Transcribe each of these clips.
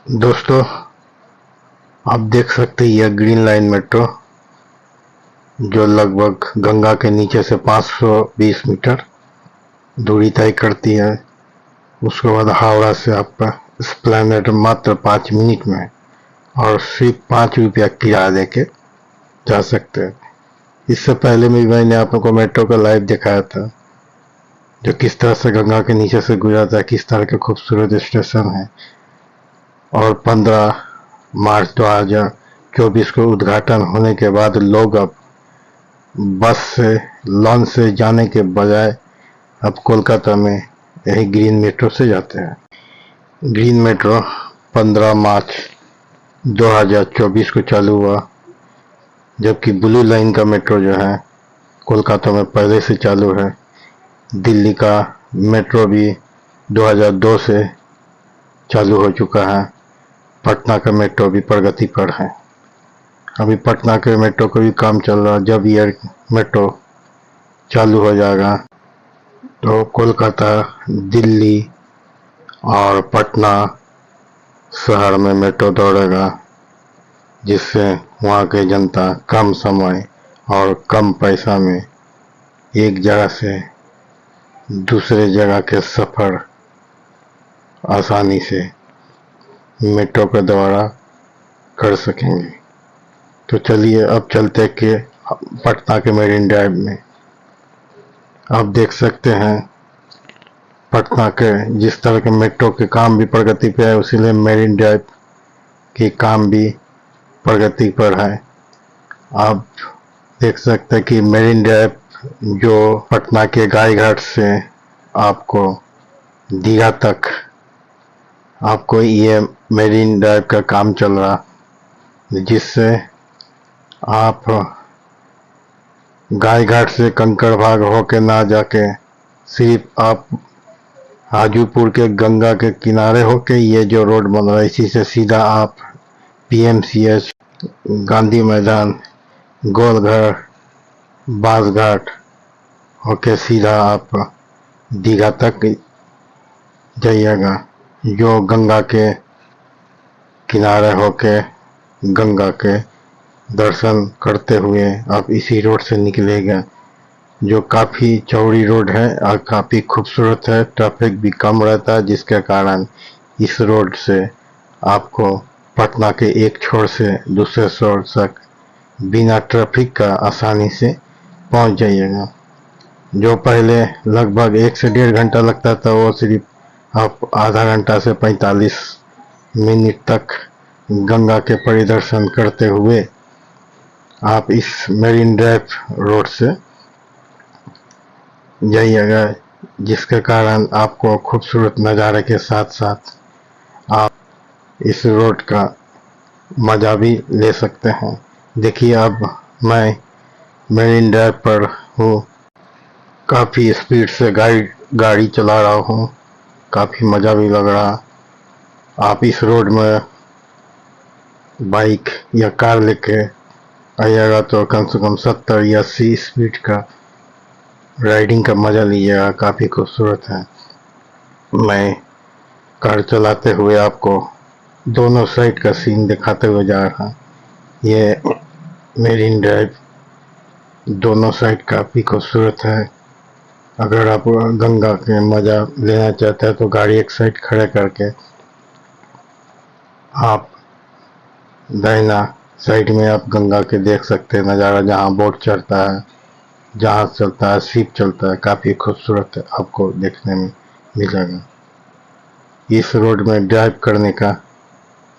दोस्तों, आप देख सकते हैं यह ग्रीन लाइन मेट्रो जो लगभग गंगा के नीचे से 520 मीटर दूरी तय करती है। उसके बाद हावड़ा से आपका एस्प्लेनेड मात्र 5 मिनट में और सिर्फ 5 रुपया किराया देके जा सकते हैं। इससे पहले भी मैंने आप लोगों को मेट्रो का लाइव दिखाया था, जो किस तरह से गंगा के नीचे से गुजरता है, किस तरह के खूबसूरत स्टेशन है। और 15 मार्च 2024 को उद्घाटन होने के बाद लोग अब बस से लॉन्च से जाने के बजाय अब कोलकाता में यही ग्रीन मेट्रो से जाते हैं। ग्रीन मेट्रो 15 मार्च 2024 को चालू हुआ, जबकि ब्लू लाइन का मेट्रो जो है कोलकाता में पहले से चालू है। दिल्ली का मेट्रो भी 2002 से चालू हो चुका है। पटना का मेट्रो भी प्रगति पर है। अभी पटना के मेट्रो का भी काम चल रहा है। जब ये मेट्रो चालू हो जाएगा तो कोलकाता, दिल्ली और पटना शहर में मेट्रो दौड़ेगा, जिससे वहाँ के जनता कम समय और कम पैसा में एक जगह से दूसरे जगह के सफ़र आसानी से मेट्रो के द्वारा कर सकेंगे। तो चलिए अब चलते कि पटना के मेरिन ड्राइव में। आप देख सकते हैं पटना के जिस तरह के मेट्रो के काम भी प्रगति पे है, उसीलिए मेरिन ड्राइव के काम भी प्रगति पर है। आप देख सकते हैं कि मेरिन ड्राइव जो पटना के गायघाट से आपको दीघा तक आपको ये मेरिन ड्राइव का काम चल रहा, जिससे आप गायघाट से कंकड़बाग होके ना जाके सिर्फ आप हाजीपुर के गंगा के किनारे होके ये जो रोड बन रहा है, इसी से सीधा आप PMCH, गांधी मैदान, गोलघर, बासघाट होके सीधा आप दीघा तक जाइएगा, जो गंगा के किनारे होके गंगा के दर्शन करते हुए आप इसी रोड से निकलेगा, जो काफ़ी चौड़ी रोड है और काफ़ी खूबसूरत है। ट्रैफिक भी कम रहता है, जिसके कारण इस रोड से आपको पटना के एक छोर से दूसरे छोर तक बिना ट्रैफिक का आसानी से पहुंच जाइएगा। जो पहले लगभग 1 से 1.5 घंटा लगता था, वो सिर्फ आप आधा घंटा से 45 मिनट तक गंगा के परिदर्शन करते हुए आप इस मेरिन ड्राइव रोड से जाइएगा, जिसके कारण आपको खूबसूरत नज़ारे के साथ साथ आप इस रोड का मज़ा भी ले सकते हैं। देखिए अब मैं मेरिन ड्राइव पर हूँ, काफ़ी स्पीड से गाड़ी चला रहा हूँ, काफ़ी मज़ा भी लग रहा। आप इस रोड में बाइक या कार लेके आइएगा तो कम से कम 70 या 80 स्पीड का राइडिंग का मज़ा लीजिएगा, काफ़ी खूबसूरत है। मैं कार चलाते हुए आपको दोनों साइड का सीन दिखाते हुए जा रहा। ये मेरिन ड्राइव दोनों साइड काफ़ी खूबसूरत है। अगर आप गंगा के मज़ा लेना चाहते हैं तो गाड़ी एक साइड खड़े करके आप दाहिना साइड में आप गंगा के देख सकते हैं नज़ारा, जहाँ बोट चलता है, जहाज चलता है, शिप चलता है, काफ़ी खूबसूरत आपको देखने में मिलेगा। इस रोड में ड्राइव करने का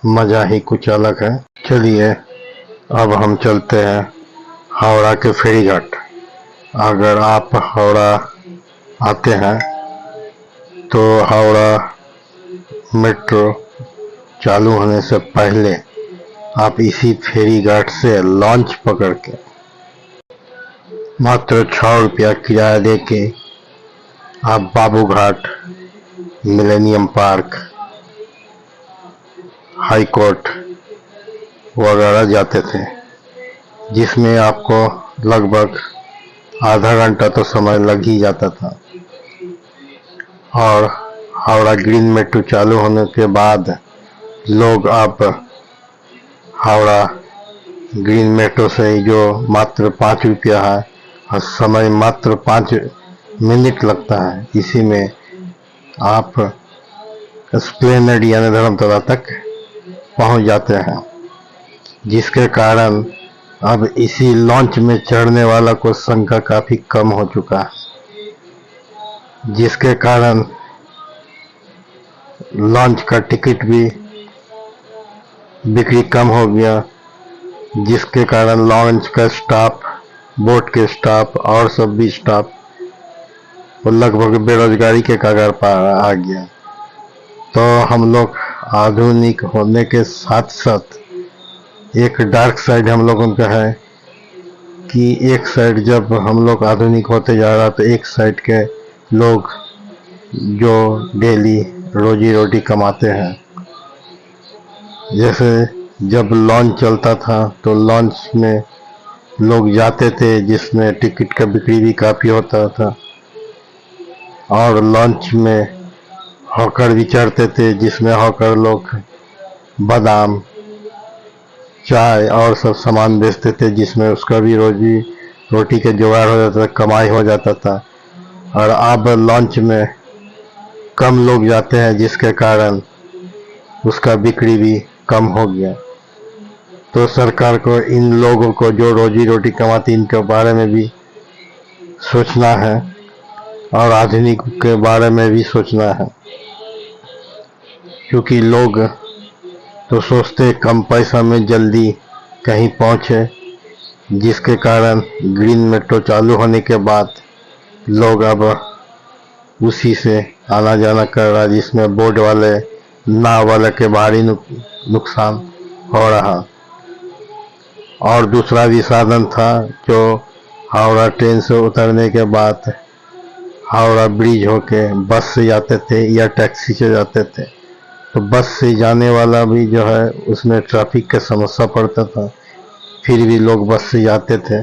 मज़ा ही कुछ अलग है। चलिए अब हम चलते हैं हावड़ा के फेरी घाट। अगर आप हावड़ा आते हैं तो हावड़ा मेट्रो चालू होने से पहले आप इसी फेरी घाट से लॉन्च पकड़ के मात्र 6 रुपया किराया देके आप बाबू घाट, मिलेनियम पार्क, हाई कोर्ट वगैरह जाते थे, जिसमें आपको लगभग आधा घंटा तो समय लग ही जाता था। और हावड़ा ग्रीन मेट्रो चालू होने के बाद लोग अब हावड़ा ग्रीन मेट्रो से जो मात्र 5 रुपया है और समय मात्र 5 मिनट लगता है, इसी में आप एस्प्लेनेड यानी धर्मतला तक पहुंच जाते हैं, जिसके कारण अब इसी लॉन्च में चढ़ने वाला को संख्या काफी कम हो चुका है, जिसके कारण लॉन्च का टिकट भी बिक्री कम हो गया, जिसके कारण लॉन्च का स्टाफ, बोट के स्टाफ और सब भी स्टाफ वो लगभग बेरोजगारी के कगार पर आ गया। तो हम लोग आधुनिक होने के साथ साथ एक डार्क साइड हम लोगों का है कि एक साइड जब हम लोग आधुनिक होते जा रहा तो एक साइड के लोग जो डेली रोजी रोटी कमाते हैं, जैसे जब लॉन्च चलता था तो लॉन्च में लोग जाते थे, जिसमें टिकट का बिक्री भी काफ़ी होता था, और लॉन्च में हॉकर भी चढ़ते थे, जिसमें हॉकर लोग बादाम, चाय और सब सामान बेचते थे, जिसमें उसका भी रोजी रोटी के जुगाड़ हो जाता था, कमाई हो जाता था। और अब लॉन्च में कम लोग जाते हैं, जिसके कारण उसका बिक्री भी कम हो गया। तो सरकार को इन लोगों को जो रोजी रोटी कमाती, इनके बारे में भी सोचना है और आधुनिक के बारे में भी सोचना है, क्योंकि लोग तो सोचते कम पैसा में जल्दी कहीं पहुंचे, जिसके कारण ग्रीन मेट्रो चालू होने के बाद लोग अब उसी से आना जाना कर रहा है, जिसमें बोर्ड वाले, नाव वाले के भारी नुकसान हो रहा। और दूसरा भी साधन था जो हावड़ा ट्रेन से उतरने के बाद हावड़ा ब्रिज होके बस से जाते थे या टैक्सी से जाते थे, तो बस से जाने वाला भी जो है उसमें ट्रैफिक का समस्या पड़ता था, फिर भी लोग बस से जाते थे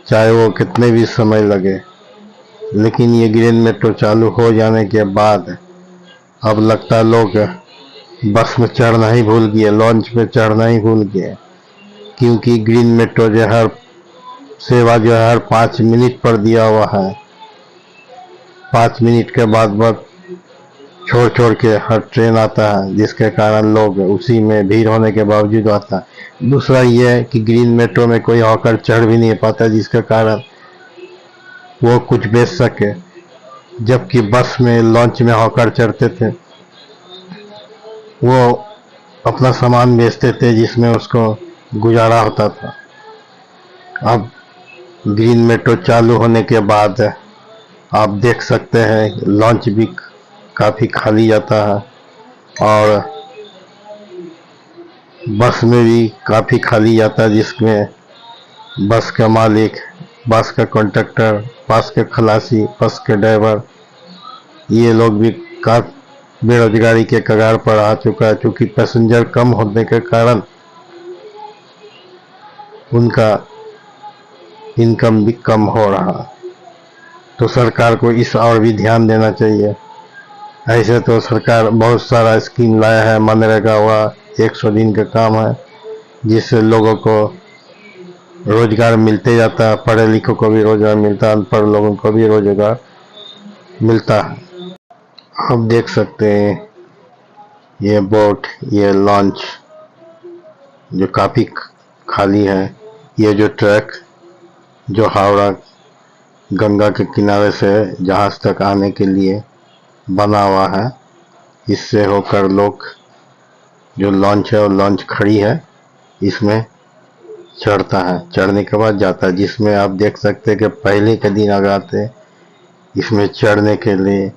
चाहे वो कितने भी समय लगे। लेकिन ये ग्रीन मेट्रो चालू हो जाने के बाद अब लगता लोग बस में चढ़ना ही भूल गए, लॉन्च में चढ़ना ही भूल गए, क्योंकि ग्रीन मेट्रो जो हर सेवा जो है हर 5 मिनट पर दिया हुआ है। 5 मिनट के बाद छोड़ छोड़ के हर ट्रेन आता है, जिसके कारण लोग उसी में भीड़ होने के बावजूद आता है। दूसरा ये है कि ग्रीन मेट्रो में कोई हॉकर चढ़ भी नहीं पाता, जिसके कारण वो कुछ बेच सके, जबकि बस में, लॉन्च में हॉकर चढ़ते थे, वो अपना सामान बेचते थे, जिसमें उसको गुजारा होता था। अब ग्रीन मेट्रो चालू होने के बाद आप देख सकते हैं लॉन्च भी काफ़ी खाली जाता है और बस में भी काफ़ी खाली जाता है, जिसमें बस का मालिक, बस का कंडक्टर, बस के खलासी, बस के ड्राइवर, ये लोग भी काफ़ी बेरोजगारी के कगार पर आ चुका है, क्योंकि पैसेंजर कम होने के कारण उनका इनकम भी कम हो रहा। तो सरकार को इस और भी ध्यान देना चाहिए। ऐसे तो सरकार बहुत सारा स्कीम लाया है, मनरेगा हुआ, 100 दिन का काम है, जिससे लोगों को रोजगार मिलते जाता है, पढ़े लिखों को भी रोजगार मिलता है, अनपढ़ लोगों को भी रोजगार मिलता है। आप देख सकते हैं ये बोट, ये लॉन्च जो काफ़ी खाली है, ये जो ट्रैक जो हावड़ा गंगा के किनारे से जहाज तक आने के लिए बना हुआ है, इससे होकर लोग, जो लॉन्च है और लॉन्च खड़ी है, इसमें चढ़ता है, चढ़ने के बाद जाता है, जिसमें आप देख सकते हैं कि पहले के दिन अगर आते इसमें चढ़ने के लिए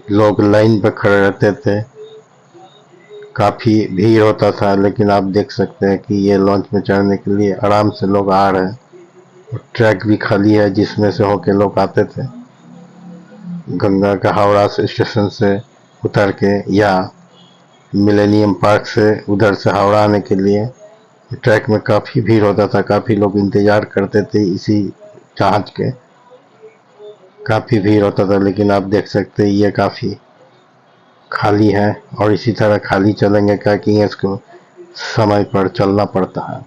लोग लाइन पर खड़े रहते थे, काफ़ी भीड़ होता था। लेकिन आप देख सकते हैं कि ये लॉन्च में चढ़ने के लिए आराम से लोग आ रहे हैं, और ट्रैक भी खाली है, जिसमें से होके लोग आते थे गंगा का हावड़ा स्टेशन से उतर के, या मिलेनियम पार्क से उधर से हावड़ा आने के लिए। ट्रैक में काफ़ी भीड़ होता था, काफ़ी लोग इंतज़ार करते थे इसी जहाज के, काफ़ी भीड़ होता था। लेकिन आप देख सकते हैं ये काफ़ी खाली है और इसी तरह खाली चलेंगे क्योंकि इसको समय पर चलना पड़ता है।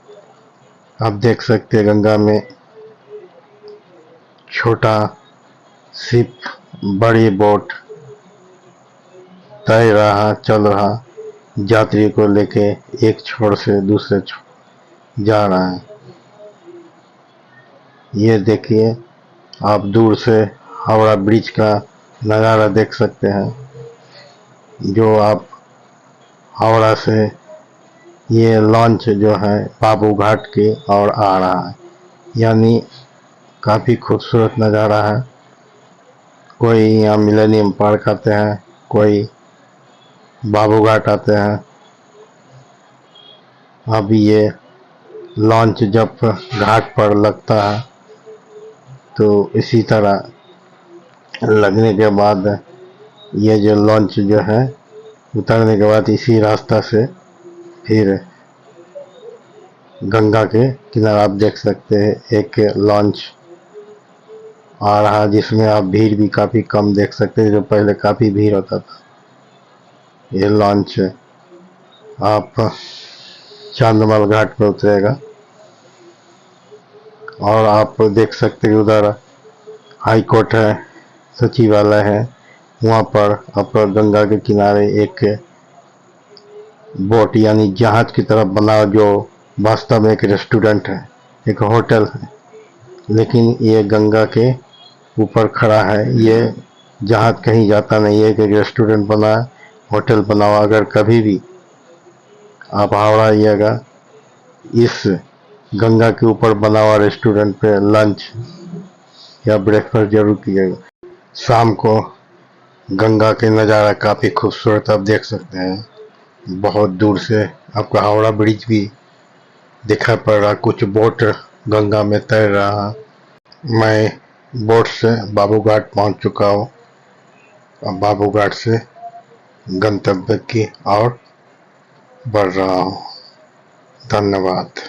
आप देख सकते हैं गंगा में छोटा शिप, बड़ी बोट तैर रहा, चल रहा, यात्री को लेके एक छोर से दूसरे छोर जा रहा है। ये देखिए, आप दूर से हावड़ा ब्रिज का नज़ारा देख सकते हैं, जो आप हावड़ा से ये लॉन्च जो है बाबू घाट की ओर आ रहा है। यानी काफ़ी खूबसूरत नज़ारा है। कोई यहाँ मिलेनियम पार्क आते हैं, कोई बाबू घाट आते हैं। अब ये लॉन्च जब घाट पर लगता है तो इसी तरह लगने के बाद ये जो लॉन्च जो है उतरने के बाद इसी रास्ता से फिर गंगा के किनारे आप देख सकते हैं एक लॉन्च आ रहा, जिसमें आप भीड़ भी काफ़ी कम देख सकते हैं, जो पहले काफ़ी भीड़ होता था। ये लॉन्च आप चांदमल घाट पर उतरेगा और आप देख सकते हैं उधर हाई कोर्ट है, सचिवालय है, वहाँ पर आप गंगा के किनारे एक बोट यानी जहाज की तरफ बना, जो वास्तव में एक रेस्टोरेंट है, एक होटल है, लेकिन ये गंगा के ऊपर खड़ा है। ये जहाज कहीं जाता नहीं है, एक रेस्टोरेंट बना है, होटल बना हुआ। अगर कभी भी आप हावड़ा आइएगा, इस गंगा के ऊपर बना हुआ रेस्टोरेंट पे लंच या ब्रेकफास्ट जरूर कीजिएगा। शाम को गंगा के नज़ारा काफ़ी खूबसूरत आप देख सकते हैं। बहुत दूर से आपको हावड़ा ब्रिज भी दिखाई पड़ रहा, कुछ बोट गंगा में तैर रहा। मैं बोट से बाबू घाट पहुँच चुका हूँ। अब बाबू घाट से गंतव्य की ओर बढ़ रहा हूँ। धन्यवाद।